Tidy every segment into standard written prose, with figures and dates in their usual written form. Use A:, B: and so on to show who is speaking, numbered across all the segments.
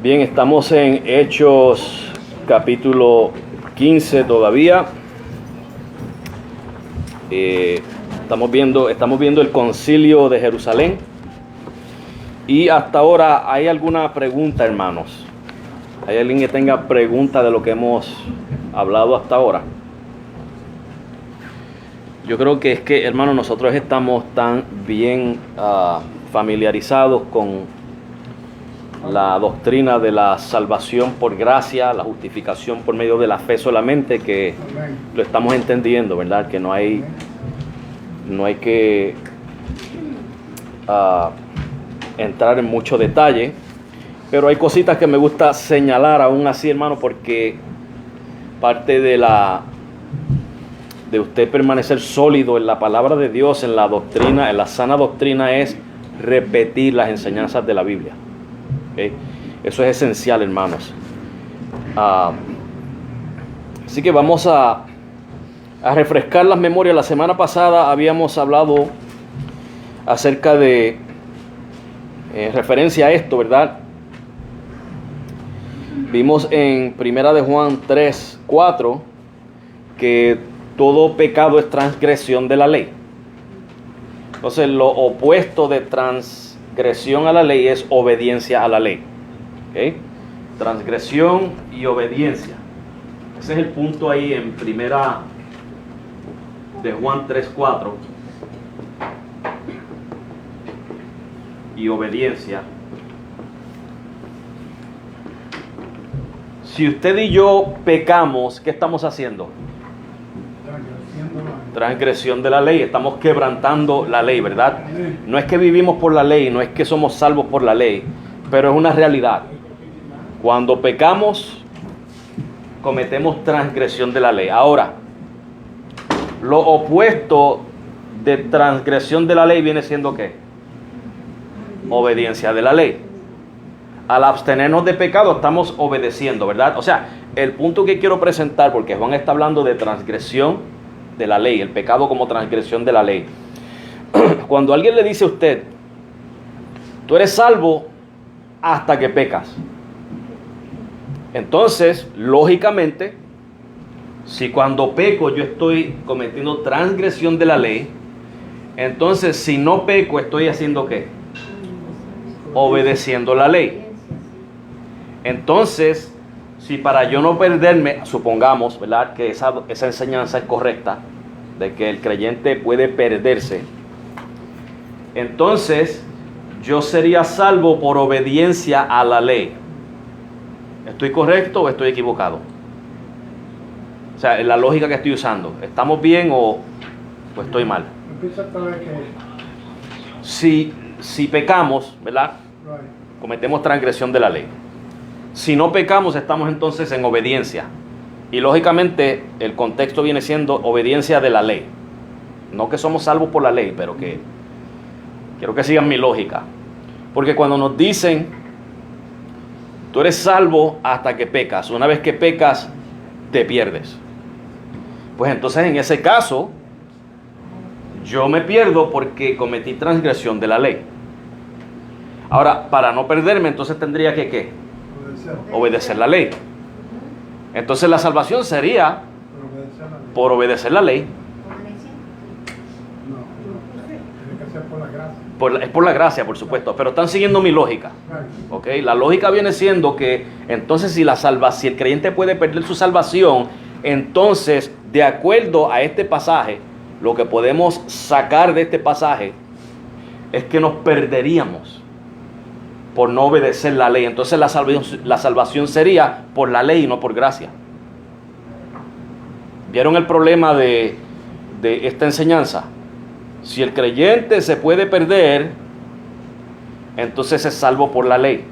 A: Bien, estamos en Hechos capítulo 15 todavía. Estamos viendo el concilio de Jerusalén. Y hasta ahora, ¿hay alguna pregunta, hermanos? ¿Hay alguien que tenga pregunta de lo que hemos hablado hasta ahora? Yo creo que es que, hermanos, nosotros estamos tan bien familiarizados con la doctrina de la salvación por gracia, la justificación por medio de la fe solamente, que lo estamos entendiendo, ¿verdad? Que no hay que entrar en mucho detalle, pero hay cositas que me gusta señalar aún así, hermano, porque parte de usted permanecer sólido en la palabra de Dios, en la doctrina, en la sana doctrina, es repetir las enseñanzas de la Biblia. ¿Okay? Eso es esencial, hermanos. Así que vamos a refrescar las memorias. La semana pasada habíamos hablado acerca de referencia a esto, ¿verdad? Vimos en 1 de Juan 3:4 que todo pecado es transgresión de la ley. Entonces, lo opuesto de transgresión a la ley es obediencia a la ley. ¿Okay? Transgresión y obediencia. Ese es el punto ahí en 1 de Juan 3:4. Y obediencia. Si usted y yo pecamos, ¿qué estamos haciendo? Transgresión de la ley. Estamos quebrantando la ley, ¿verdad? No es que vivimos por la ley, no es que somos salvos por la ley, pero es una realidad. Cuando pecamos, cometemos transgresión de la ley. Ahora, lo opuesto de transgresión de la ley viene siendo ¿qué? Obediencia de la ley. Al abstenernos de pecado estamos obedeciendo, ¿verdad? O sea, el punto que quiero presentar, porque Juan está hablando de transgresión de la ley, el pecado como transgresión de la ley. Cuando alguien le dice a usted, tú eres salvo hasta que pecas. Entonces, lógicamente, si cuando peco yo estoy cometiendo transgresión de la ley, entonces si no peco estoy haciendo ¿qué? Obedeciendo la ley. Entonces, si para yo no perderme, supongamos, ¿verdad?, que esa enseñanza es correcta, de que el creyente puede perderse, entonces yo sería salvo por obediencia a la ley. ¿Estoy correcto o estoy equivocado? O sea, en la lógica que estoy usando, ¿estamos bien o estoy mal? Si pecamos, ¿verdad?, cometemos transgresión de la ley. Si no pecamos, estamos entonces en obediencia. Y lógicamente el contexto viene siendo obediencia de la ley. No que somos salvos por la ley, pero que quiero que sigan mi lógica. Porque cuando nos dicen, tú eres salvo hasta que pecas, una vez que pecas, te pierdes. Pues entonces en ese caso, yo me pierdo porque cometí transgresión de la ley. Ahora, para no perderme, entonces tendría que ¿qué? Obedecer la ley. Entonces la salvación sería por obedecer la ley. Es por la gracia, por supuesto, pero están siguiendo mi lógica. ¿Okay? La lógica viene siendo que entonces si el creyente puede perder su salvación, entonces de acuerdo a este pasaje, lo que podemos sacar de este pasaje es que nos perderíamos por no obedecer la ley. Entonces la salvación sería por la ley y no por gracia. ¿Vieron el problema de esta enseñanza? Si el creyente se puede perder, entonces es salvo por la ley,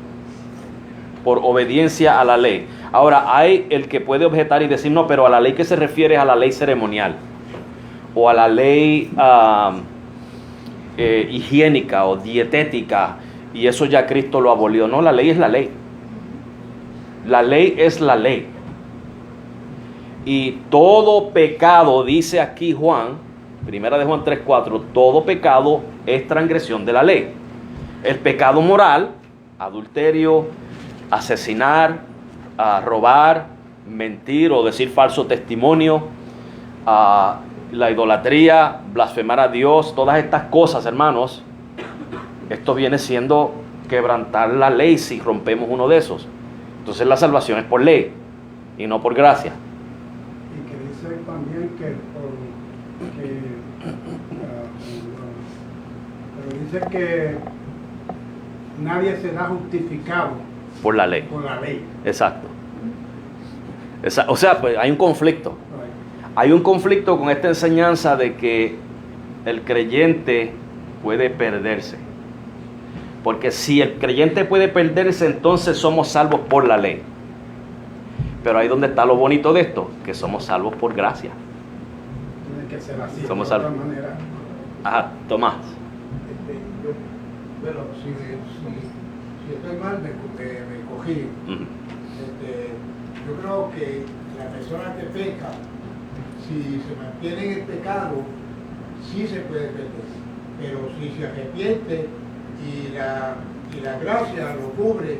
A: por obediencia a la ley. Ahora, hay el que puede objetar y decir, no, pero a la ley que se refiere es a la ley ceremonial, o a la ley higiénica o dietética, y eso ya Cristo lo abolió. No, la ley es la ley. La ley es la ley. Y todo pecado, dice aquí Juan, 1 de Juan 3:4, todo pecado es transgresión de la ley. El pecado moral, adulterio, asesinar, robar, mentir o decir falso testimonio, la idolatría, blasfemar a Dios, todas estas cosas, hermanos, esto viene siendo quebrantar la ley si rompemos uno de esos. Entonces la salvación es por ley y no por gracia.
B: Y que dice también pero dice que nadie será justificado
A: Por la ley.
B: por la ley.
A: Exacto. O sea, pues hay un conflicto. Hay un conflicto con esta enseñanza de que el creyente puede perderse. Porque si el creyente puede perderse, entonces somos salvos por la ley. Pero ahí donde está lo bonito de esto, que somos salvos por gracia.
B: Tiene que ser así,
A: Somos
B: de otra
A: salvos.
B: manera.
A: Ajá, Tomás.
C: Bueno, si estoy mal, me cogí.
A: Ujú.
C: Yo creo que la persona que peca, si se mantiene en el pecado, sí se puede perder. Pero si se arrepiente y la gracia lo cubre,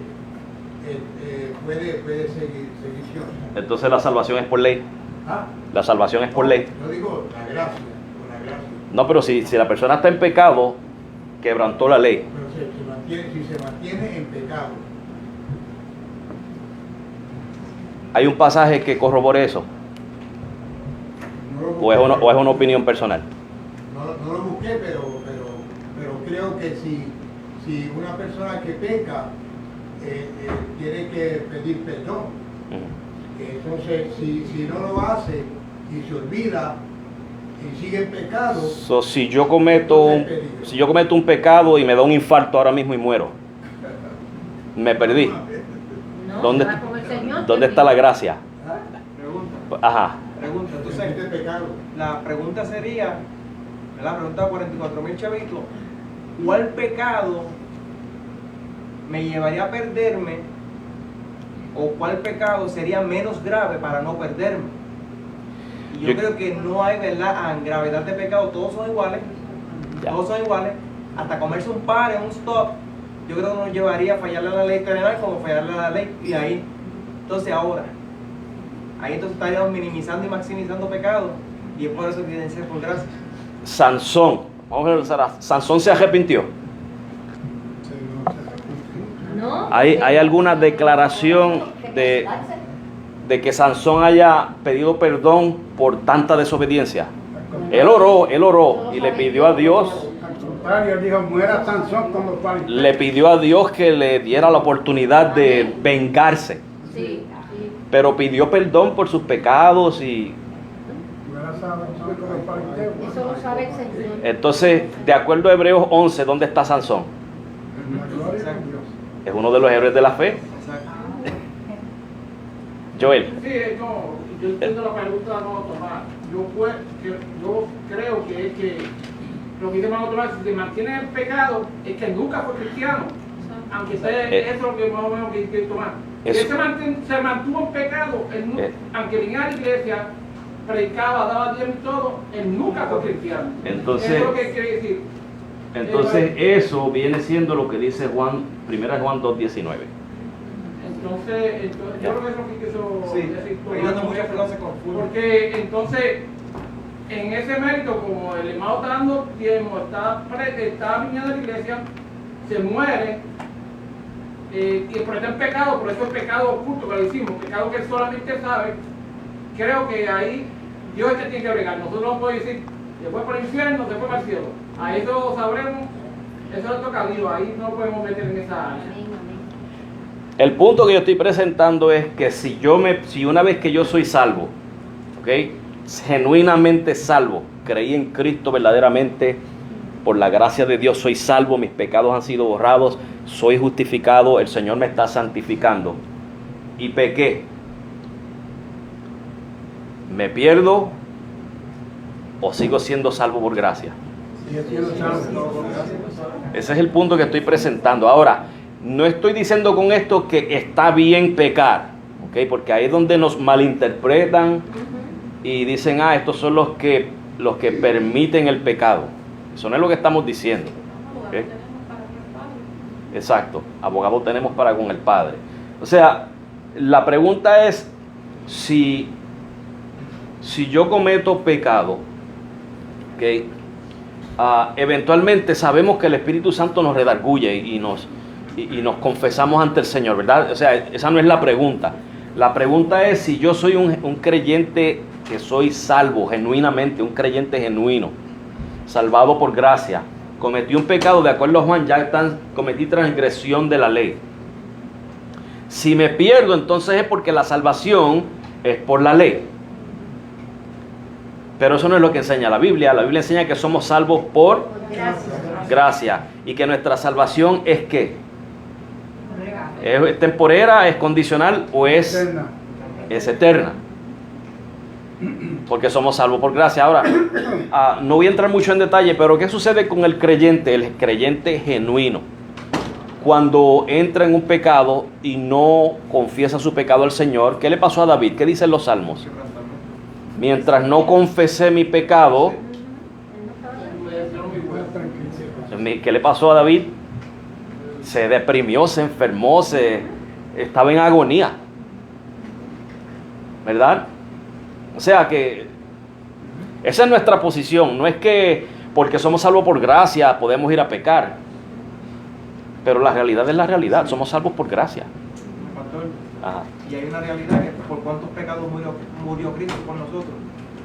C: puede seguir siendo.
A: Entonces la salvación es por ley.
C: ¿Ah?
A: La salvación es por ley.
C: No digo la gracia, por la gracia.
A: No, pero si la persona está en pecado, quebrantó la ley.
C: Pero si se mantiene en pecado,
A: ¿Hay un pasaje que corrobore eso?
C: no lo
A: ¿O es una opinión personal?
C: No lo busqué, pero creo que si una persona que peca tiene que pedir perdón, entonces si no lo hace y se olvida y sigue en pecado,
A: Si yo cometo un pecado y me da un infarto ahora mismo y muero, me perdí.
D: No,
A: ¿Dónde,
D: va con el Señor,
A: ¿dónde está la gracia?
E: Pregunta.
A: Ajá.
E: Pregunta. Entonces,
C: este pecado.
E: la pregunta sería, la pregunta de 44,000 chavitos, ¿cuál pecado me llevaría a perderme o cuál pecado sería menos grave para no perderme? Y yo creo que no hay, ¿verdad?, en gravedad de pecado, todos son iguales,
A: Ya.
E: todos son iguales, hasta comerse un par en un stop, yo creo que nos llevaría a fallarle a la ley terrenal como fallarle a la ley, y ahí, entonces ahora, ahí entonces estaríamos minimizando y maximizando pecados, y es por eso que tienen que ser por gracia.
A: Sansón. Vamos a ver, Sansón se arrepintió.
D: ¿No?
A: ¿Hay alguna declaración de que Sansón haya pedido perdón por tanta desobediencia? Él oró y le pidió a Dios,
B: Al contrario, dijo, muera Sansón con los palitos.
A: le pidió a Dios que le diera la oportunidad de vengarse,
D: Sí, sí.
A: pero pidió perdón por sus pecados y
B: Muera Sansón con los palitos.
D: Eso lo sabe el Señor.
A: entonces, de acuerdo a Hebreos 11, ¿dónde está Sansón?
B: La gloria de Dios.
A: Es uno de los héroes de la fe.
E: Exacto.
A: Joel.
F: Sí, no, yo entiendo la pregunta de hermano Tomás. Yo creo que es que lo que dice hermano Tomás, si se mantiene en el pecado, es que nunca fue cristiano. Aunque sea eso es lo que más o menos que dice Tomás. Si él se mantuvo en pecado, aunque viniera a la iglesia, predicaba, daba diezmo y todo, él nunca fue cristiano.
A: Entonces,
F: eso es lo que quiere decir.
A: Entonces eso viene siendo lo que dice Juan, 1 Juan 2:19.
F: Entonces, yo creo que es lo que quiso
E: Sí,
F: decir
E: ahí donde muchas personas se confunden.
F: Porque entonces, en ese mérito, como el hermano está dando tiempo, está viniendo a la iglesia, se muere, y por estar en pecado, por eso es pecado oculto que lo hicimos, pecado que él solamente sabe, creo que ahí Dios es que tiene que bregar. Nosotros no podemos decir, se fue para el infierno, se fue para el cielo. Ahí eso sabremos, eso le toca a Dios, ahí no podemos meter en esa área.
D: Amén, amén.
A: El punto que yo estoy presentando es que si una vez que yo soy salvo, ¿ok?, genuinamente salvo, creí en Cristo verdaderamente, por la gracia de Dios soy salvo, mis pecados han sido borrados, soy justificado, el Señor me está santificando y pequé, ¿me pierdo o sigo siendo salvo por gracia?
B: Sigue siendo salvo.
A: Ese es el punto que estoy presentando. Ahora, no estoy diciendo con esto que está bien pecar, ¿ok?, porque ahí es donde nos malinterpretan y dicen, estos son los que permiten el pecado. Eso no es lo que estamos diciendo. ¿Ok? Exacto, abogado tenemos para con el Padre. O sea, la pregunta es si yo cometo pecado, ¿okay? Eventualmente sabemos que el Espíritu Santo nos redarguye y nos confesamos ante el Señor, ¿verdad? O sea, esa no es la pregunta. La pregunta es si yo soy un creyente que soy salvo genuinamente, un creyente genuino, salvado por gracia, cometí un pecado, de acuerdo a Juan, cometí transgresión de la ley. Si me pierdo, entonces es porque la salvación es por la ley. Pero eso no es lo que enseña la Biblia. La Biblia enseña que somos salvos por gracia. Y que nuestra salvación es ¿qué? ¿Es temporera, es condicional o es eterna? Porque somos salvos por gracia. Ahora, no voy a entrar mucho en detalle, pero ¿qué sucede con el creyente genuino? Cuando entra en un pecado y no confiesa su pecado al Señor. ¿Qué le pasó a David? ¿Qué dicen los salmos? Mientras no confesé mi pecado, ¿qué le pasó a David? Se deprimió, se enfermó, estaba en agonía, ¿verdad? O sea que esa es nuestra posición. No es que porque somos salvos por gracia podemos ir a pecar, pero la realidad es la realidad. Somos salvos por gracia.
E: Pastor,
A: Ajá.
E: y hay una realidad que por cuántos pecados murió Cristo por nosotros.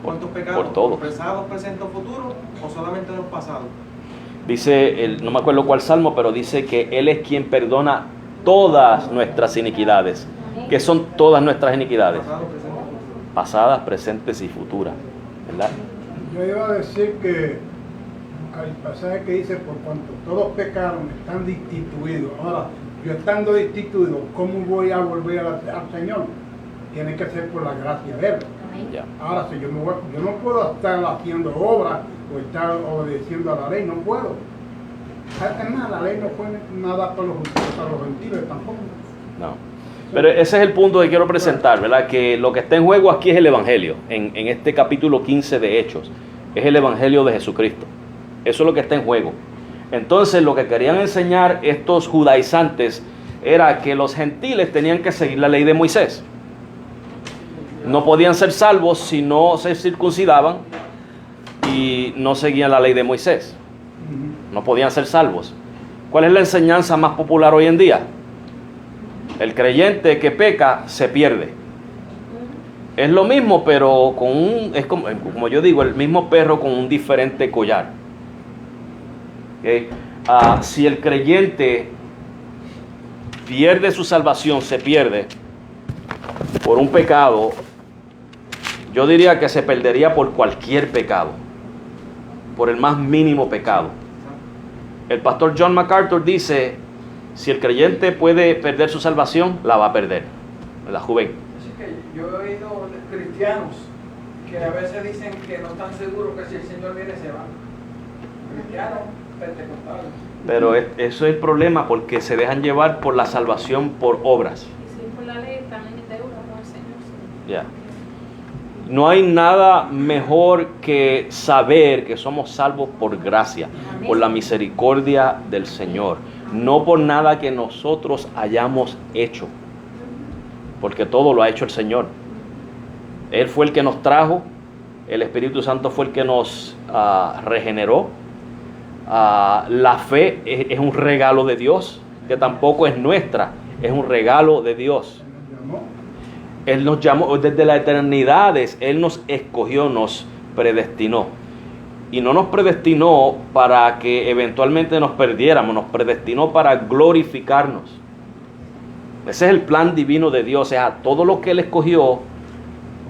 E: ¿Cuántos pecados?
A: Por todos.
E: ¿Pasados, presentes o futuros? ¿O solamente los pasados?
A: Dice, no me acuerdo cuál salmo, pero dice que Él es quien perdona todas nuestras iniquidades. ¿Qué son todas nuestras iniquidades?
E: Pasados, presentes o futuros.
A: Pasadas, presentes y futuras, ¿verdad?
B: Yo iba a decir que hay pasaje que dice, por cuanto todos pecaron, están destituidos. Ahora, yo estando destituido, ¿cómo voy a volver al Señor? Tiene que ser por la gracia de Él.
A: Ya.
B: Ahora, si yo no puedo estar haciendo obras o estar obedeciendo a la ley, no puedo. Es más, la ley no fue nada para los gentiles tampoco.
A: No. Pero ese es el punto que quiero presentar, ¿verdad? Que lo que está en juego aquí es el Evangelio. En este capítulo 15 de Hechos, es el Evangelio de Jesucristo. Eso es lo que está en juego. Entonces, lo que querían enseñar estos judaizantes era que los gentiles tenían que seguir la ley de Moisés. No podían ser salvos si no se circuncidaban y no seguían la ley de Moisés. No podían ser salvos. ¿Cuál es la enseñanza más popular hoy en día? El creyente que peca se pierde. Es lo mismo, pero es como yo digo, el mismo perro con un diferente collar. ¿Okay? Si el creyente pierde su salvación, se pierde por un pecado, yo diría que se perdería por cualquier pecado, por el más mínimo pecado. El pastor John MacArthur dice, si el creyente puede perder su salvación, la va a perder. La Juven.
F: Así que yo he oído cristianos que a veces dicen que no están seguros que si el Señor viene se van. Cristianos pentecostales.
A: Pero eso es el problema, porque se dejan llevar por la salvación por obras.
D: Y si por la ley están en deuda con el Señor.
A: Ya. No hay nada mejor que saber que somos salvos por gracia, por la misericordia del Señor, no por nada que nosotros hayamos hecho, porque todo lo ha hecho el Señor. Él fue el que nos trajo, el Espíritu Santo fue el que nos regeneró. La fe es un regalo de Dios, que tampoco es nuestra, es un regalo de Dios. Él nos llamó desde la eternidad, Él nos escogió, nos predestinó. Y no nos predestinó para que eventualmente nos perdiéramos, nos predestinó para glorificarnos. Ese es el plan divino de Dios, o sea, todo lo que Él escogió,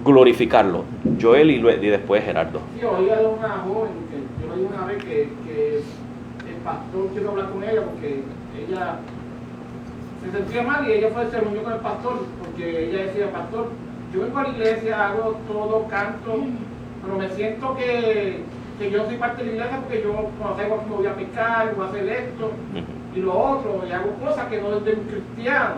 A: glorificarlo. Joel y después Gerardo.
F: Sí, oí a una joven, que yo le dije una vez que el pastor quiso hablar con ella porque ella se sentía mal y ella se reunió con el pastor porque ella decía, pastor, yo vengo a la iglesia, hago todo, canto, pero me siento que yo soy parte de la iglesia porque yo cuando salgo aquí me voy a pescar, voy a hacer esto y lo otro, y hago cosas que no es de un cristiano.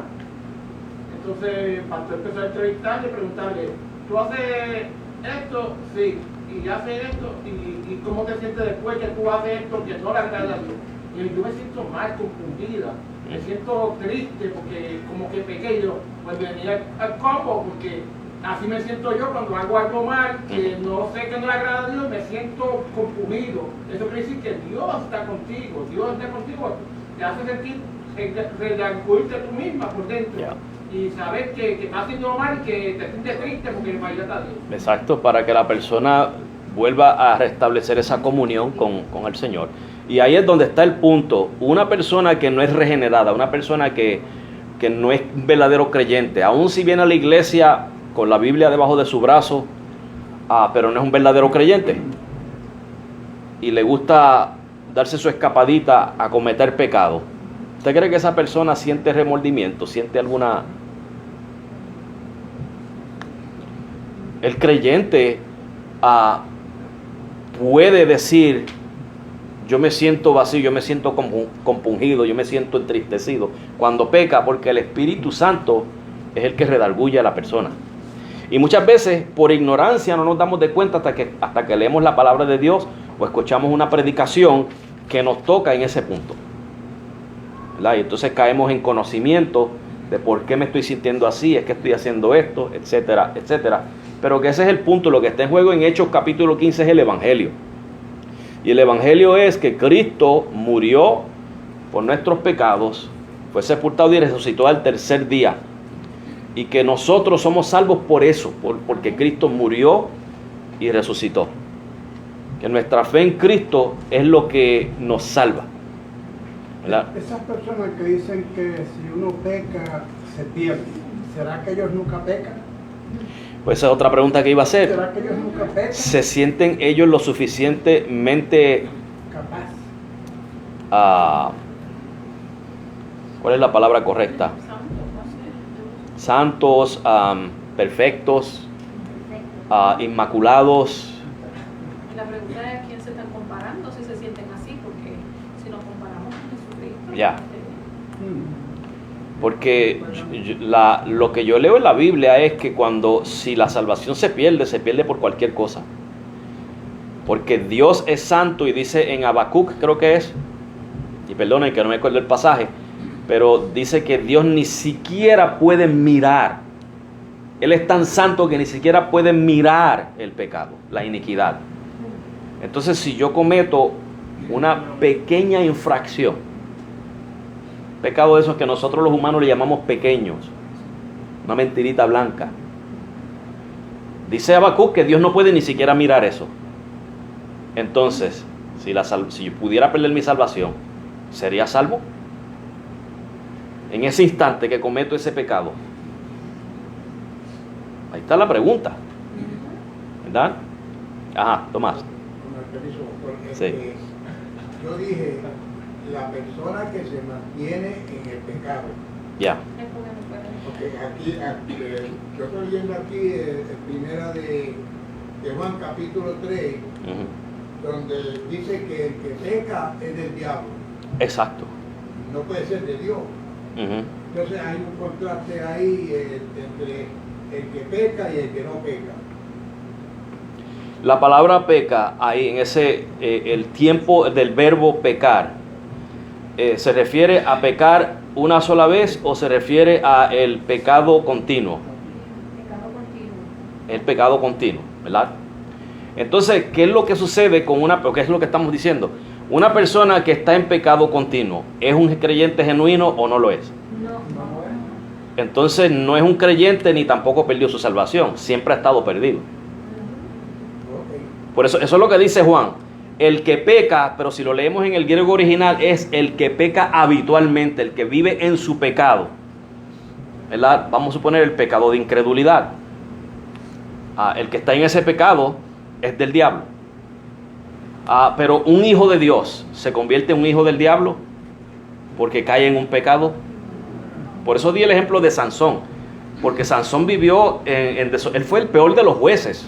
F: Entonces el pastor empezó a entrevistarle y preguntarle, ¿tú haces esto? Sí. Y haces esto, y ¿cómo te sientes después que tú haces esto que no le agrada a Dios? Y yo me siento mal, confundida. Me siento triste porque como que pequé yo, pues venía al combo porque así me siento yo cuando hago algo mal, que no sé que no le agrada a Dios, me siento compungido. Eso quiere decir que Dios está contigo, te hace sentir, redarguirte tú misma por dentro.
A: Yeah.
F: Y saber que estás haciendo mal y que te sientes triste porque le fallaste a Dios.
A: Exacto, para que la persona vuelva a restablecer esa comunión con el Señor. Y ahí es donde está el punto. Una persona que no es regenerada, una persona que no es un verdadero creyente, aun si viene a la iglesia con la Biblia debajo de su brazo, pero no es un verdadero creyente y le gusta darse su escapadita a cometer pecado. ¿Usted cree que esa persona siente remordimiento, siente alguna? El creyente puede decir: yo me siento vacío, yo me siento compungido, yo me siento entristecido cuando peca, porque el Espíritu Santo es el que redarguye a la persona. Y muchas veces por ignorancia no nos damos de cuenta hasta que leemos la palabra de Dios o escuchamos una predicación que nos toca en ese punto, ¿verdad? Y entonces caemos en conocimiento de por qué me estoy sintiendo así, es que estoy haciendo esto, etcétera, etcétera. Pero que ese es el punto. Lo que está en juego en Hechos capítulo 15 es el Evangelio. Y el Evangelio es que Cristo murió por nuestros pecados, fue sepultado y resucitó al tercer día. Y que nosotros somos salvos por eso, porque Cristo murió y resucitó. Que nuestra fe en Cristo es lo que nos salva, ¿verdad?
B: Esas personas que dicen que si uno peca, se pierde, ¿será que ellos nunca pecan?
A: Pues esa es otra pregunta que iba a hacer.
B: ¿Será que ellos nunca pecan?
A: ¿Se sienten ellos lo suficientemente
B: Capaz.
A: ¿cuál es la palabra correcta? Santos, perfectos, inmaculados?
D: La pregunta es: ¿a quién se están comparando si se sienten así? Porque si nos comparamos con Jesucristo,
A: Ya. Porque lo que yo leo en la Biblia es que si la salvación se pierde por cualquier cosa. Porque Dios es santo y dice en Habacuc, creo que es, y perdonen que no me acuerdo el pasaje, pero dice que Dios ni siquiera puede mirar. Él es tan santo que ni siquiera puede mirar el pecado, la iniquidad. Entonces, si yo cometo una pequeña infracción, pecado de esos que nosotros los humanos le llamamos pequeños, una mentirita blanca, dice Habacuc que Dios no puede ni siquiera mirar eso. Entonces, si yo pudiera perder mi salvación, ¿sería salvo? En ese instante que cometo ese pecado. Ahí está la pregunta, ¿verdad? Ajá, Tomás.
C: Con el permiso, porque
A: Sí.
C: yo dije, la persona que se mantiene en el pecado.
A: Ya.
D: es porque no pueden.
C: Porque aquí yo estoy leyendo aquí primera de Juan capítulo 3, donde dice que el que peca es del diablo,
A: Exacto.
C: no puede ser de Dios. Entonces hay un contraste ahí entre el que peca y el que no peca.
A: La palabra peca, ahí en ese, el tiempo del verbo pecar, ¿se refiere a pecar una sola vez o se refiere a el pecado continuo?
D: Pecado continuo.
A: El pecado continuo, ¿verdad? Entonces, ¿qué es lo que sucede con porque es lo que estamos diciendo? Una persona que está en pecado continuo, ¿es un creyente genuino o no lo es?
D: No.
A: Entonces no es un creyente ni tampoco perdió su salvación, siempre ha estado perdido. Por eso es lo que dice Juan. El que peca, pero si lo leemos en el griego original, es el que peca habitualmente, el que vive en su pecado, ¿verdad? Vamos a suponer el pecado de incredulidad. El que está en ese pecado es del diablo. Pero un hijo de Dios se convierte en un hijo del diablo porque cae en un pecado. Por eso di el ejemplo de Sansón, porque Sansón vivió él fue el peor de los jueces,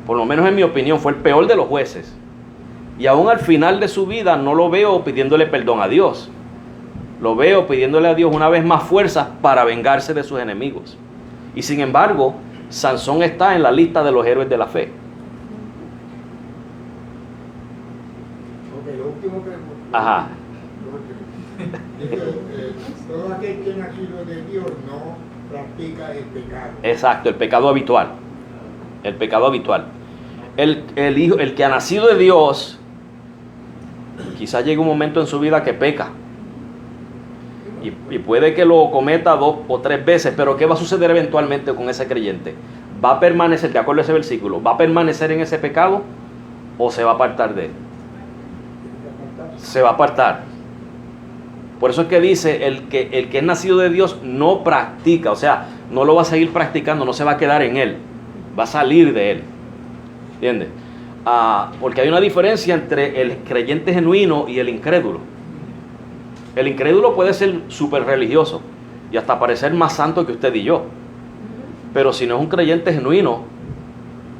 A: por lo menos en mi opinión fue el peor de los jueces, y aún al final de su vida no lo veo pidiéndole perdón a Dios, lo veo pidiéndole a Dios una vez más fuerzas para vengarse de sus enemigos. Y sin embargo, Sansón está en la lista de los héroes de la fe.
C: Ok, lo último que...
A: Ajá.
C: Todo aquel que ha nacido de Dios no practica el pecado.
A: Exacto, el pecado habitual. El pecado habitual. El que ha nacido de Dios, quizás llegue un momento en su vida que peca. Y puede que lo cometa 2 o 3 veces, pero ¿qué va a suceder eventualmente con ese creyente? ¿Va a permanecer, de acuerdo a ese versículo, va a permanecer en ese pecado o se va a apartar de él? Se va a apartar. Por eso es que dice, el que es nacido de Dios no practica, o sea, no lo va a seguir practicando, no se va a quedar en él, va a salir de él. ¿Entiendes? Porque hay una diferencia entre el creyente genuino y el incrédulo. El incrédulo puede ser súper religioso y hasta parecer más santo que usted y yo. Pero si no es un creyente genuino,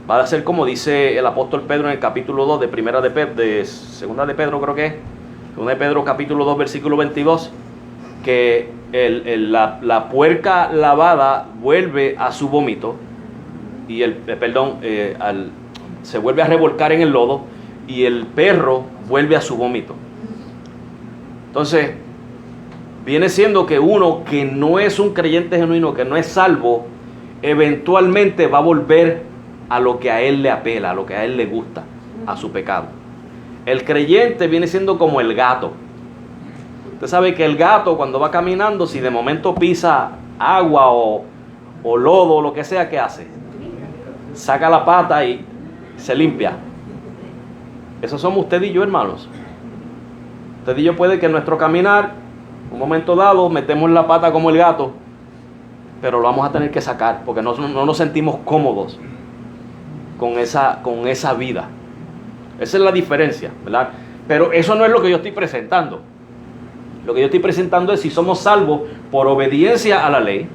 A: va a ser como dice el apóstol Pedro en el capítulo 2 de segunda de Pedro, creo que es. Segunda de Pedro capítulo 2 versículo 22, que la puerca lavada vuelve a su vómito y se vuelve a revolcar en el lodo y el perro vuelve a su vómito. Entonces, viene siendo que uno que no es un creyente genuino, que no es salvo, eventualmente va a volver a lo que a él le apela, a lo que a él le gusta, a su pecado. El creyente viene siendo como el gato. Usted sabe que el gato cuando va caminando, si de momento pisa agua o lodo o lo que sea, ¿qué hace? Saca la pata y se limpia. Eso somos usted y yo, hermanos. Usted y yo puede que en nuestro caminar, un momento dado, metemos la pata como el gato, pero lo vamos a tener que sacar porque no nos sentimos cómodos con esa vida. Esa es la diferencia, ¿verdad? Pero eso no es lo que yo estoy presentando. Lo que yo estoy presentando es si somos salvos por obediencia a la ley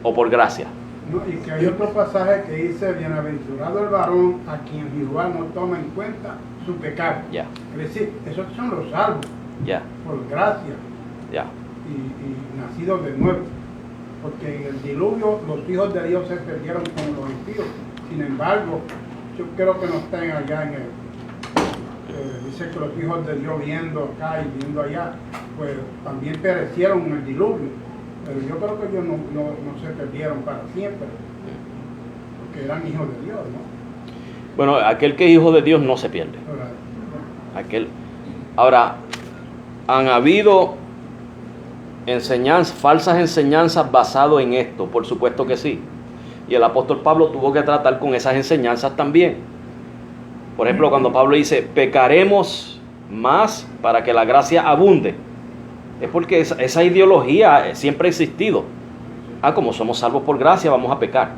A: o por gracia.
B: No, y que hay otro pasaje que dice, bienaventurado el varón a quien Jehová no toma en cuenta su pecado.
A: Ya.
B: Es decir, esos son los salvos,
A: Ya,
B: por gracia
A: ya.
B: y nacidos de nuevo. Porque en el diluvio los hijos de Dios se perdieron con los impíos. Sin embargo, yo creo que no están allá en dice que los hijos de Dios viendo acá y viendo allá, pues también perecieron en el diluvio. Pero yo creo que ellos no se perdieron para siempre, porque eran hijos de Dios, ¿no?
A: Bueno, aquel que es hijo de Dios no se pierde. Ahora, han habido falsas enseñanzas basadas en esto, por supuesto que sí. Y el apóstol Pablo tuvo que tratar con esas enseñanzas también. Por ejemplo, cuando Pablo dice, pecaremos más para que la gracia abunde, es porque esa ideología siempre ha existido. Como somos salvos por gracia, vamos a pecar.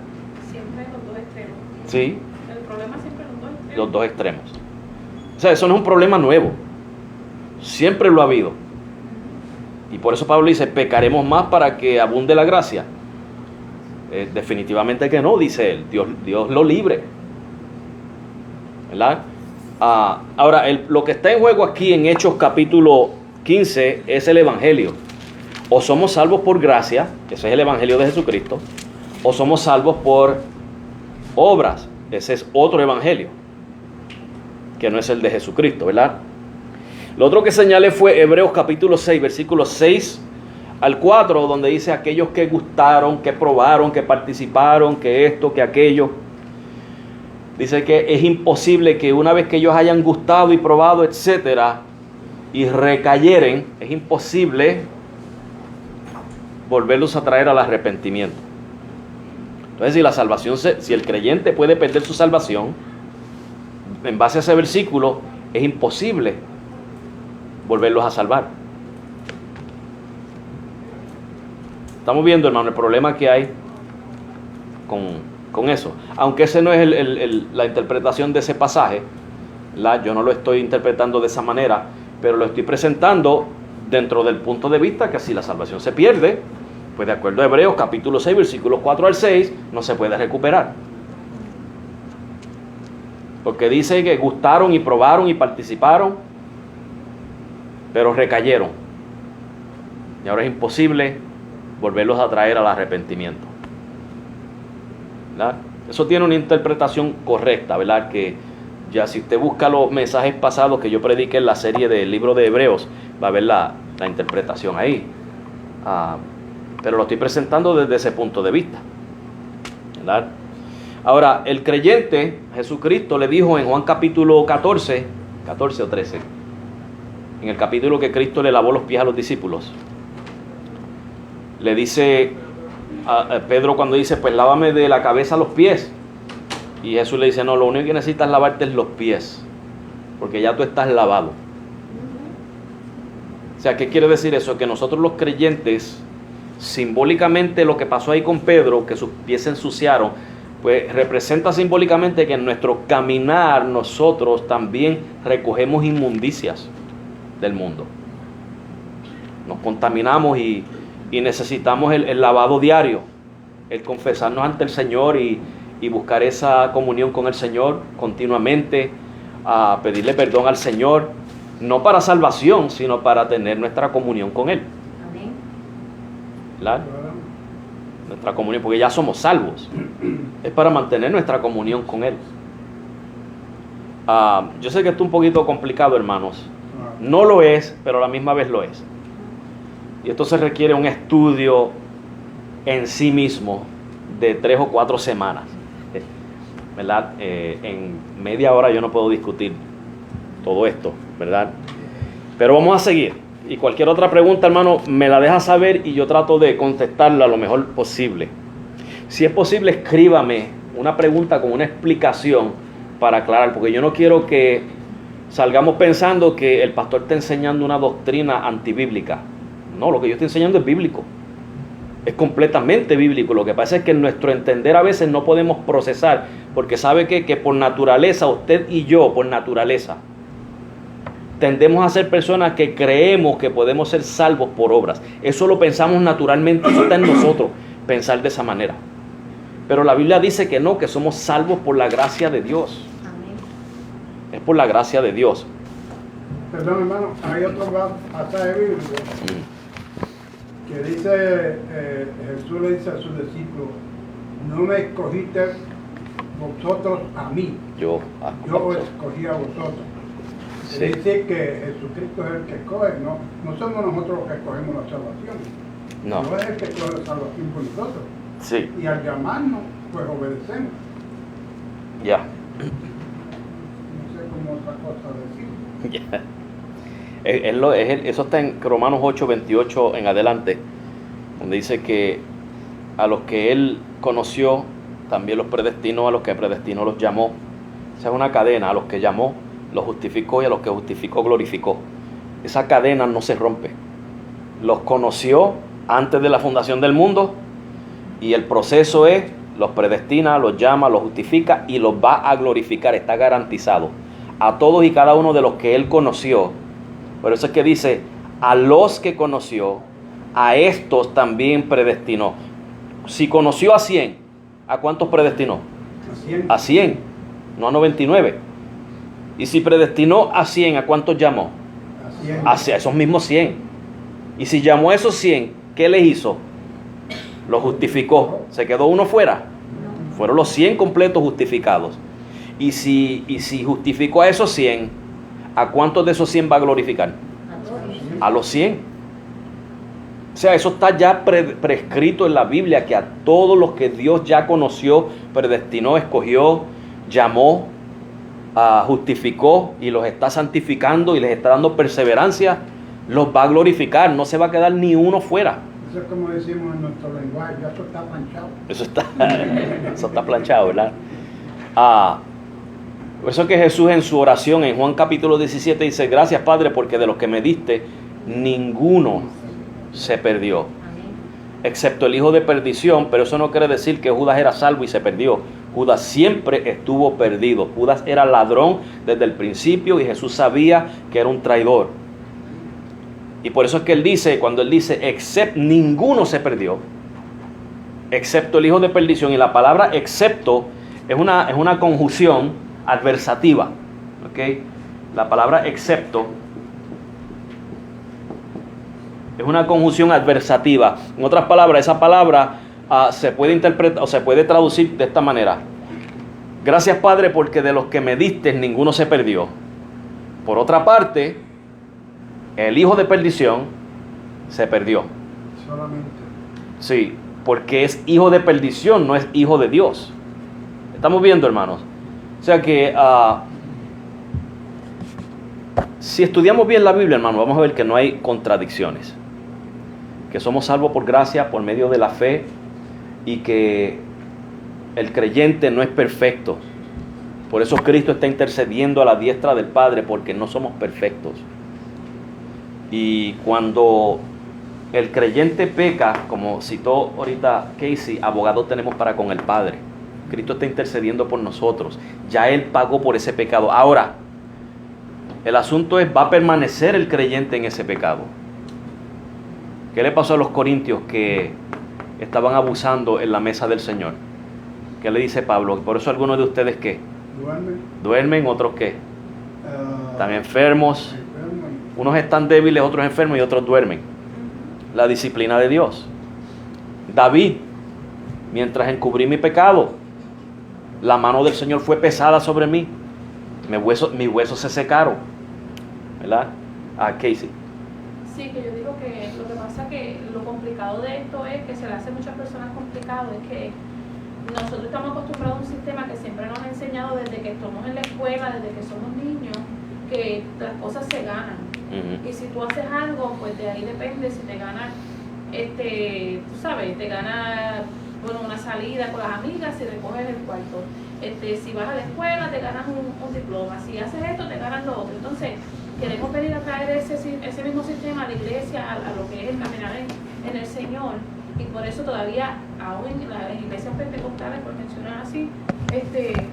D: Siempre los dos extremos.
A: Sí.
D: El problema siempre los dos extremos.
A: Los dos extremos. O sea, eso no es un problema nuevo. Siempre lo ha habido. Y por eso Pablo dice, pecaremos más para que abunde la gracia. Definitivamente que no, dice él. Dios lo libre. ¿Verdad? Ahora, lo que está en juego aquí en Hechos capítulo 15 es el Evangelio. O somos salvos por gracia, ese es el Evangelio de Jesucristo, o somos salvos por obras, ese es otro Evangelio, que no es el de Jesucristo, ¿verdad? Lo otro que señalé fue Hebreos capítulo 6, versículos 6 al 4, donde dice aquellos que gustaron, que probaron, que participaron, que esto, que aquello. Dice que es imposible que una vez que ellos hayan gustado y probado, etcétera, y recayeren, es imposible volverlos a traer al arrepentimiento. Entonces, si la salvación, si el creyente puede perder su salvación, en base a ese versículo, es imposible volverlos a salvar. Estamos viendo, hermano, el problema que hay con eso. Aunque ese no es la interpretación de ese pasaje, yo no lo estoy interpretando de esa manera, pero lo estoy presentando dentro del punto de vista que si la salvación se pierde, pues de acuerdo a Hebreos capítulo 6, versículos 4 al 6, no se puede recuperar. Porque dice que gustaron y probaron y participaron, pero recayeron. Y ahora es imposible volverlos a traer al arrepentimiento. ¿Verdad? Eso tiene una interpretación correcta, ¿verdad? Que ya si usted busca los mensajes pasados que yo prediqué en la serie del libro de Hebreos, va a ver la interpretación ahí. Pero lo estoy presentando desde ese punto de vista, ¿verdad? Ahora, el creyente, Jesucristo le dijo en Juan capítulo 14 o 13, en el capítulo que Cristo le lavó los pies a los discípulos, le dice a Pedro cuando dice, pues lávame de la cabeza a los pies. Y Jesús le dice, no, lo único que necesitas lavarte es los pies, porque ya tú estás lavado. O sea, ¿qué quiere decir eso? Que nosotros los creyentes, simbólicamente lo que pasó ahí con Pedro, que sus pies se ensuciaron, pues representa simbólicamente que en nuestro caminar nosotros también recogemos inmundicias del mundo. Nos contaminamos y necesitamos el lavado diario, el confesarnos ante el Señor y buscar esa comunión con el Señor continuamente, a pedirle perdón al Señor, no para salvación, sino para tener nuestra comunión con Él.
D: Amén.
A: ¿Verdad? Nuestra comunión, porque ya somos salvos. Es para mantener nuestra comunión con Él. Yo sé que esto es un poquito complicado, hermanos. No lo es, pero a la misma vez lo es. Y esto se requiere un estudio en sí mismo de 3 o 4 semanas. ¿Verdad? En media hora yo no puedo discutir todo esto, ¿verdad? Pero vamos a seguir. Y cualquier otra pregunta, hermano, me la deja saber y yo trato de contestarla lo mejor posible. Si es posible, escríbame una pregunta con una explicación para aclarar, porque yo no quiero que salgamos pensando que el pastor está enseñando una doctrina antibíblica. No, lo que yo estoy enseñando es bíblico. Es completamente bíblico. Lo que pasa es que en nuestro entender a veces no podemos procesar, porque sabe que por naturaleza, usted y yo, por naturaleza, tendemos a ser personas que creemos que podemos ser salvos por obras. Eso lo pensamos naturalmente, eso está en nosotros, pensar de esa manera. Pero la Biblia dice que no, que somos salvos por la gracia de Dios.
D: Amén.
A: Es por la gracia de Dios.
B: Perdón, hermano, hay otro pasaje bíblico que dice, Jesús le dice a sus discípulos, no me escogiste vosotros a mí, yo os escogí a vosotros.
A: Sí.
B: Es decir, que Jesucristo es el que escoge, no somos nosotros los que escogemos la salvación.
A: No.
B: No es el que escoge la salvación por nosotros.
A: Sí.
B: Y al llamarnos, pues obedecemos.
A: Ya.
B: No sé cómo otra cosa decir.
A: Ya. Eso está en Romanos 8:28 en adelante, donde dice que a los que Él conoció, también los predestinó, a los que predestinó los llamó. Esa es una cadena, a los que llamó, los justificó, y a los que justificó, glorificó. Esa cadena no se rompe. Los conoció antes de la fundación del mundo, y el proceso es, los predestina, los llama, los justifica y los va a glorificar, está garantizado. A todos y cada uno de los que Él conoció. Por eso es que dice, a los que conoció, a estos también predestinó. Si conoció a 100, ¿a cuántos predestinó? A 100, no a 99. Y si predestinó a 100, ¿a cuántos llamó? A esos mismos 100. Y si llamó a esos 100, ¿qué les hizo? Los justificó. ¿Se quedó uno fuera? Fueron los 100 completos justificados. Y si justificó a esos 100, ¿a cuántos de esos 100 va a glorificar? A los 100. O sea, eso está ya prescrito en la Biblia, que a todos los que Dios ya conoció, predestinó, escogió, llamó, justificó y los está santificando y les está dando perseverancia, los va a glorificar. No se va a quedar ni uno fuera.
B: Eso es como decimos en nuestro lenguaje, ya eso está planchado.
A: Eso está planchado, ¿verdad? Por eso que Jesús en su oración en Juan capítulo 17 dice, gracias Padre, porque de los que me diste, ninguno se perdió, excepto el hijo de perdición. Pero eso no quiere decir que Judas era salvo y se perdió. Judas siempre estuvo perdido. Judas era ladrón desde el principio y Jesús sabía que era un traidor. Y por eso es que él dice, cuando él dice, ninguno se perdió, excepto el hijo de perdición. Y la palabra excepto es una conjunción adversativa, ¿ok? La palabra excepto es una conjunción adversativa. En otras palabras, esa palabra se puede interpretar o se puede traducir de esta manera: gracias Padre, porque de los que me diste ninguno se perdió. Por otra parte, el hijo de perdición se perdió.
B: Solamente.
A: Sí, porque es hijo de perdición, no es hijo de Dios. Estamos viendo, hermanos. O sea que si estudiamos bien la Biblia, hermano, vamos a ver que no hay contradicciones. Que somos salvos por gracia, por medio de la fe, y que el creyente no es perfecto. Por eso Cristo está intercediendo a la diestra del Padre, porque no somos perfectos. Y cuando el creyente peca, como citó ahorita Casey, abogado tenemos para con el Padre. Cristo está intercediendo por nosotros. Ya Él pagó por ese pecado. Ahora, el asunto es, ¿va a permanecer el creyente en ese pecado? ¿Qué le pasó a los corintios que estaban abusando en la mesa del Señor? ¿Qué le dice Pablo? Por eso algunos de ustedes, ¿qué? Duermen, otros ¿qué? Están enfermos. Unos están débiles, otros enfermos y otros duermen. La disciplina de Dios. David, mientras encubrí mi pecado, la mano del Señor fue pesada sobre mí. Mis huesos se secaron. ¿Verdad? Casey.
D: Sí, que yo digo que lo que pasa que lo complicado de esto es que se le hace a muchas personas complicado, es que nosotros estamos acostumbrados a un sistema que siempre nos ha enseñado desde que estamos en la escuela, desde que somos niños, que las cosas se ganan. Y si tú haces algo, pues de ahí depende si te ganas, tú sabes, te ganas una salida con las amigas, si recoges el cuarto. Si vas a la escuela, te ganas un diploma. Si haces esto, te ganas lo otro. Entonces, queremos venir a traer ese mismo sistema a la iglesia, a lo que es el caminar en el Señor. Y por eso todavía, aún en las iglesias pentecostales, por mencionar así,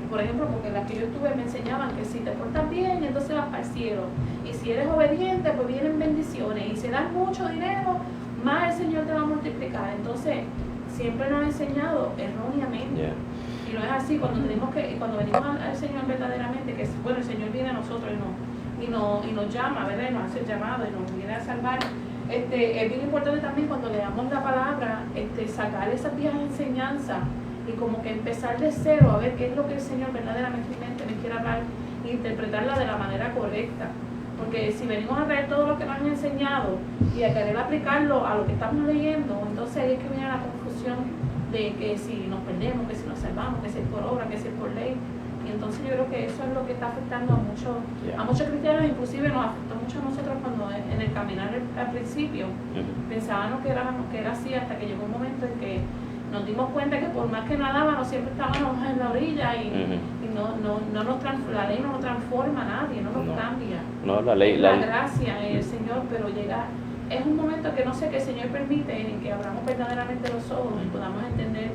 D: por ejemplo, porque en las que yo estuve me enseñaban que si te portas bien, entonces vas para el cielo. Y si eres obediente, pues vienen bendiciones. Y si das mucho dinero, más el Señor te va a multiplicar. Entonces, siempre nos ha enseñado erróneamente. Y no es así. Cuando venimos al Señor verdaderamente, que bueno, el Señor viene a nosotros y nos llama, ¿verdad? Y nos hace el llamado y nos viene a salvar. Es bien importante también cuando leamos la palabra, sacar esas viejas enseñanzas y como que empezar de cero a ver qué es lo que el Señor verdaderamente me quiere hablar e interpretarla de la manera correcta. Porque si venimos a leer todo lo que nos han enseñado y a querer aplicarlo a lo que estamos leyendo, entonces ahí es que viene la confusión de que si nos perdemos, que si nos salvamos, que si es por obra, que si es por ley. Y entonces yo creo que eso es lo que está afectando a muchos cristianos, inclusive nos afectó mucho a nosotros cuando en el caminar al principio pensábamos que era así, hasta que llegó un momento en que nos dimos cuenta que por más que nadábamos siempre estábamos en la orilla y la ley no nos transforma a nadie, no nos cambia.
A: No, la ley,
D: la gracia el Señor, pero es un momento que no sé, que el Señor permite en que abramos verdaderamente los ojos y podamos entender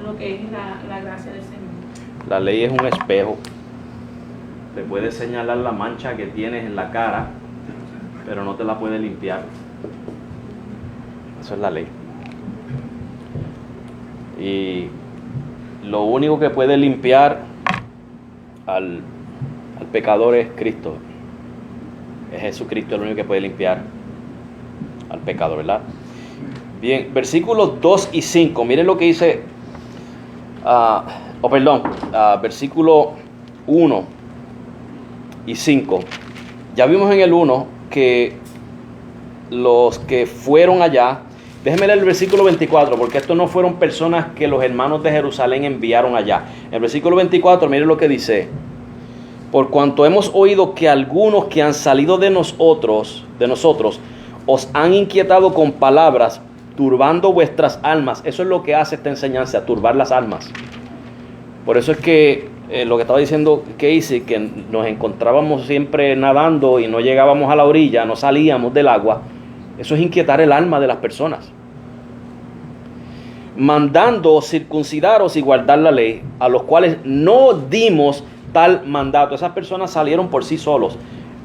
D: lo que es la gracia del Señor.
A: La ley es un espejo. Te puede señalar la mancha que tienes en la cara, pero no te la puede limpiar. Eso es la ley. Y lo único que puede limpiar al pecador es Cristo. Es Jesucristo el único que puede limpiar al pecador, ¿verdad? Bien, versículos 2 y 5. Miren lo que dice... versículo 1 y 5. Ya vimos en el 1 que los que fueron allá, déjenme leer el versículo 24, porque estos no fueron personas que los hermanos de Jerusalén enviaron allá. En el versículo 24, miren lo que dice: por cuanto hemos oído que algunos que han salido de nosotros os han inquietado con palabras, turbando vuestras almas. Eso es lo que hace esta enseñanza, turbar las almas. Por eso es que lo que estaba diciendo Casey, que nos encontrábamos siempre nadando y no llegábamos a la orilla, no salíamos del agua, eso es inquietar el alma de las personas. Mandando circuncidaros y guardar la ley, a los cuales no dimos tal mandato. Esas personas salieron por sí solos.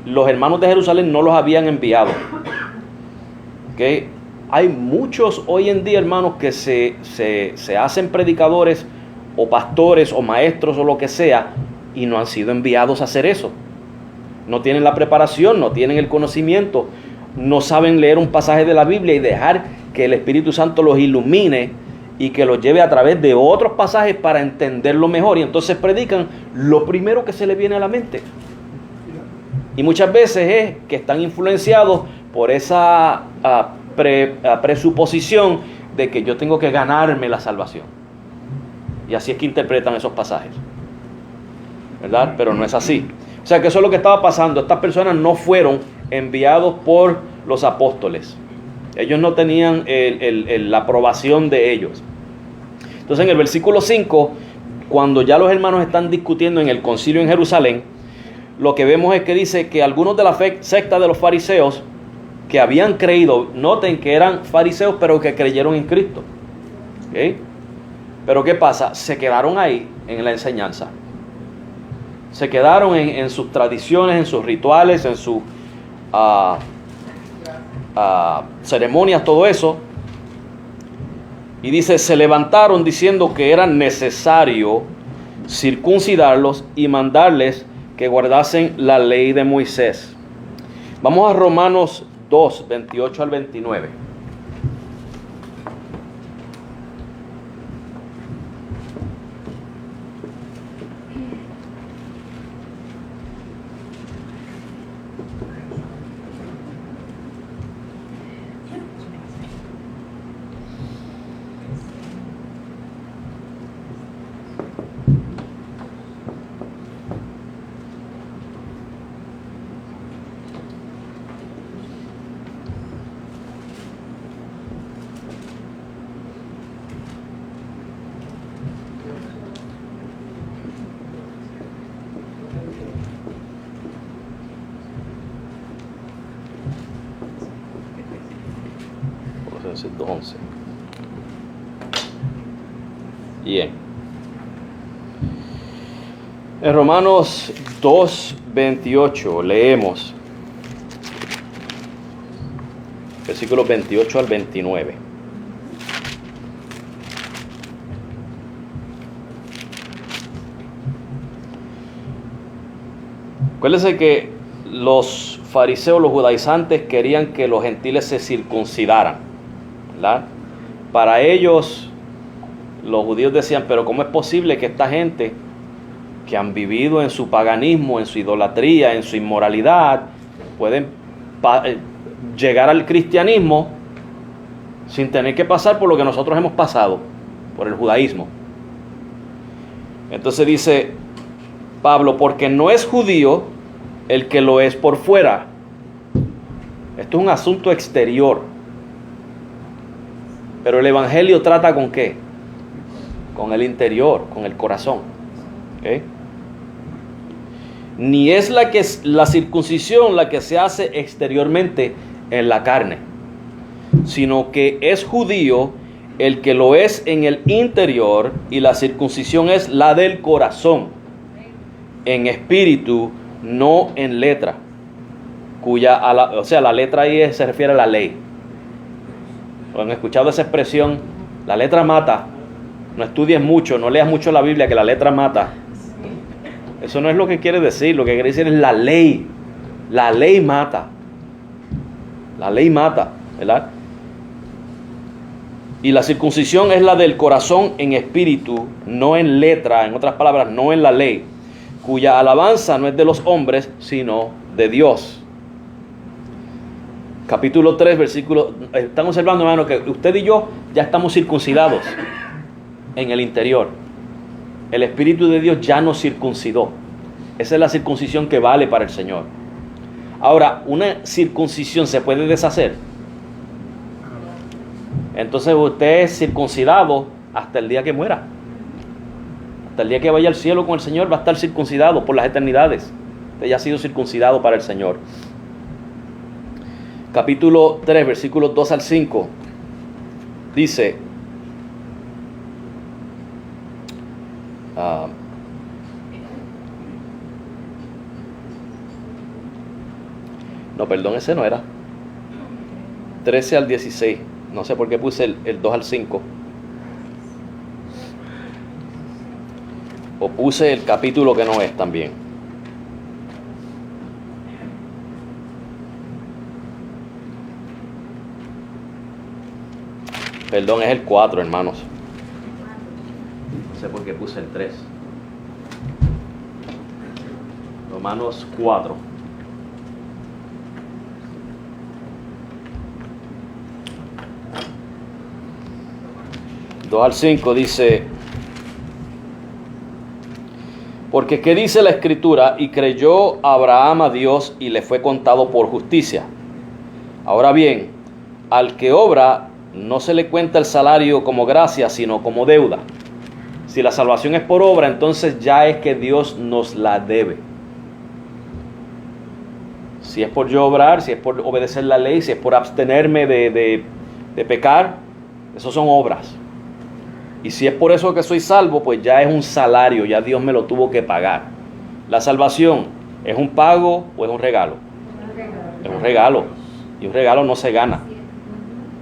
A: Los hermanos de Jerusalén no los habían enviado. ¿Okay? Hay muchos hoy en día, hermanos, que se hacen predicadores o pastores o maestros o lo que sea, y no han sido enviados a hacer eso. No tienen la preparación, no tienen el conocimiento, no saben leer un pasaje de la Biblia y dejar que el Espíritu Santo los ilumine y que los lleve a través de otros pasajes para entenderlo mejor, y entonces predican lo primero que se les viene a la mente. Y muchas veces es que están influenciados por esa presuposición de que yo tengo que ganarme la salvación. Y así es que interpretan esos pasajes, ¿verdad? Pero no es así. O sea que eso es lo que estaba pasando. Estas personas no fueron enviados por los apóstoles. Ellos no tenían la aprobación de ellos. Entonces en el versículo 5, cuando ya los hermanos están discutiendo en el concilio en Jerusalén, lo que vemos es que dice que algunos de la secta de los fariseos que habían creído, noten que eran fariseos pero que creyeron en Cristo, ¿okay? Pero ¿qué pasa? Se quedaron ahí en la enseñanza. Se quedaron en sus tradiciones, en sus rituales, en sus ceremonias, todo eso. Y dice, se levantaron diciendo que era necesario circuncidarlos y mandarles que guardasen la ley de Moisés. Vamos a Romanos 2, 28 al 29. Entonces 11. Bien. En Romanos 2, 28 leemos versículos 28 al 29. Acuérdense que los fariseos, los judaizantes, querían que los gentiles se circuncidaran, ¿verdad? Para ellos, los judíos decían, pero ¿cómo es posible que esta gente que han vivido en su paganismo, en su idolatría, en su inmoralidad, pueden llegar al cristianismo sin tener que pasar por lo que nosotros hemos pasado, por el judaísmo? Entonces dice Pablo, porque no es judío el que lo es por fuera. Esto es un asunto exterior. Pero el evangelio trata ¿con qué? Con el interior, con el corazón. ¿Okay? Ni es la circuncisión la que se hace exteriormente en la carne, sino que es judío el que lo es en el interior, y la circuncisión es la del corazón, en espíritu, no en letra, la letra ahí se refiere a la ley. ¿Han escuchado esa expresión? La letra mata. No estudies mucho, no leas mucho la Biblia, que la letra mata. Eso no es lo que quiere decir. Lo que quiere decir es la ley. La ley mata. La ley mata, ¿verdad? Y la circuncisión es la del corazón en espíritu, no en letra, en otras palabras, no en la ley, cuya alabanza no es de los hombres, sino de Dios. Capítulo 3, versículo... Estamos observando, hermano, que usted y yo ya estamos circuncidados en el interior. El Espíritu de Dios ya nos circuncidó. Esa es la circuncisión que vale para el Señor. Ahora, ¿una circuncisión se puede deshacer? Entonces usted es circuncidado hasta el día que muera. Hasta el día que vaya al cielo con el Señor va a estar circuncidado por las eternidades. Usted ya ha sido circuncidado para el Señor. Capítulo 3, versículos 2 al 5. Dice... no, perdón, ese no era. 13 al 16. No sé por qué puse el 2 al 5. O puse el capítulo que no es también. Perdón, es el 4, hermanos. No sé por qué puse el 3. Romanos 4. 2 al 5 dice: porque ¿qué dice la Escritura? Y creyó Abraham a Dios y le fue contado por justicia. Ahora bien, al que obra no se le cuenta el salario como gracia, sino como deuda. Si la salvación es por obra, entonces ya es que Dios nos la debe. Si es por yo obrar, si es por obedecer la ley, si es por abstenerme de pecar, esos son obras. Y si es por eso que soy salvo, pues ya es un salario, ya Dios me lo tuvo que pagar. La salvación, ¿es un pago o es un regalo? Es un regalo. Y un regalo no se gana.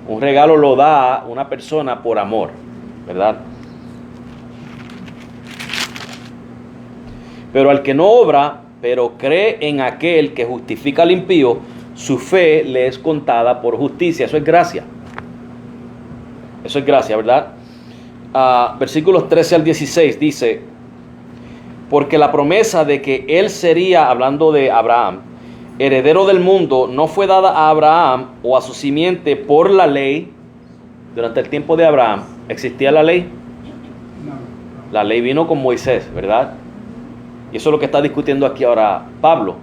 A: Un regalo lo da una persona por amor, ¿verdad? Pero al que no obra, pero cree en aquel que justifica al impío, su fe le es contada por justicia. Eso es gracia. Eso es gracia, ¿verdad? Versículos 13 al 16 dice: porque la promesa de que él sería, hablando de Abraham, heredero del mundo, no fue dada a Abraham o a su simiente por la ley. Durante el tiempo de Abraham, ¿existía la ley?
B: No.
A: La ley vino con Moisés, ¿verdad? Y eso es lo que está discutiendo aquí ahora Pablo.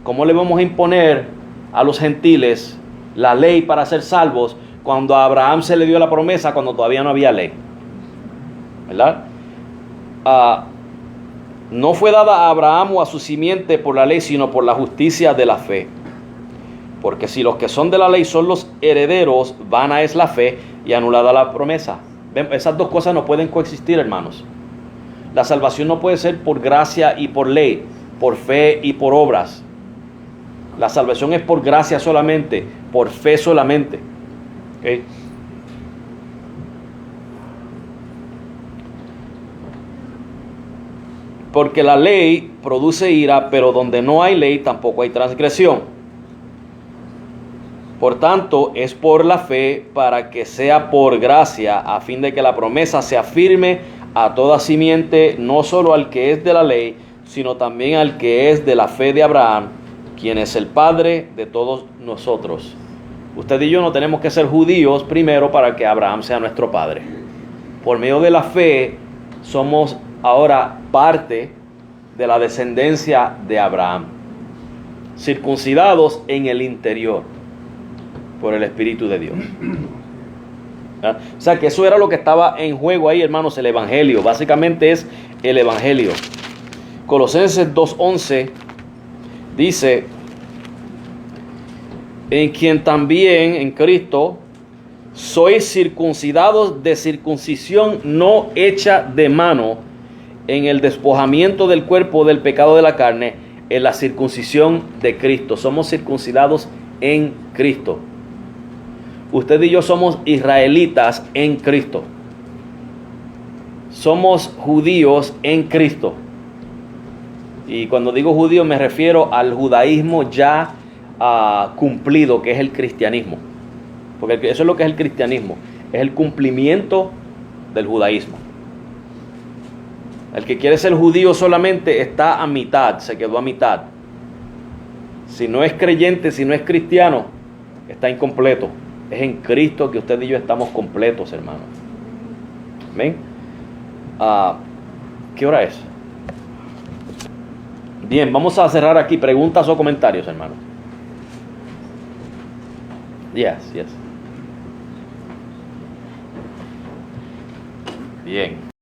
A: ¿Cómo le vamos a imponer a los gentiles la ley para ser salvos cuando a Abraham se le dio la promesa cuando todavía no había ley? ¿Verdad? No fue dada a Abraham o a su simiente por la ley, sino por la justicia de la fe. Porque si los que son de la ley son los herederos, vana es la fe y anulada la promesa. ¿Ven? Esas dos cosas no pueden coexistir, hermanos. La salvación no puede ser por gracia y por ley, por fe y por obras. La salvación es por gracia solamente, por fe solamente. ¿Okay? Porque la ley produce ira, pero donde no hay ley tampoco hay transgresión. Por tanto, es por la fe para que sea por gracia, a fin de que la promesa se afirme a toda simiente, no solo al que es de la ley, sino también al que es de la fe de Abraham, quien es el padre de todos nosotros. Usted y yo no tenemos que ser judíos primero para que Abraham sea nuestro padre. Por medio de la fe somos ahora parte de la descendencia de Abraham, circuncidados en el interior por el Espíritu de Dios. ¿Ah? O sea que eso era lo que estaba en juego ahí, hermanos, el Evangelio. Básicamente es el Evangelio. Colosenses 2:11 dice: en quien también, en Cristo, sois circuncidados de circuncisión no hecha de mano, en el despojamiento del cuerpo del pecado de la carne, en la circuncisión de Cristo. Somos circuncidados en Cristo. Usted y yo somos israelitas en Cristo. Somos judíos en Cristo. Y cuando digo judío me refiero al judaísmo ya cumplido, que es el cristianismo. Porque eso es lo que es el cristianismo. Es el cumplimiento del judaísmo. El que quiere ser judío solamente está a mitad, se quedó a mitad. Si no es creyente, si no es cristiano, está incompleto. Es en Cristo que usted y yo estamos completos, hermanos. ¿Ven? ¿Qué hora es? Bien, vamos a cerrar aquí. ¿Preguntas o comentarios, hermanos? Yes. Bien.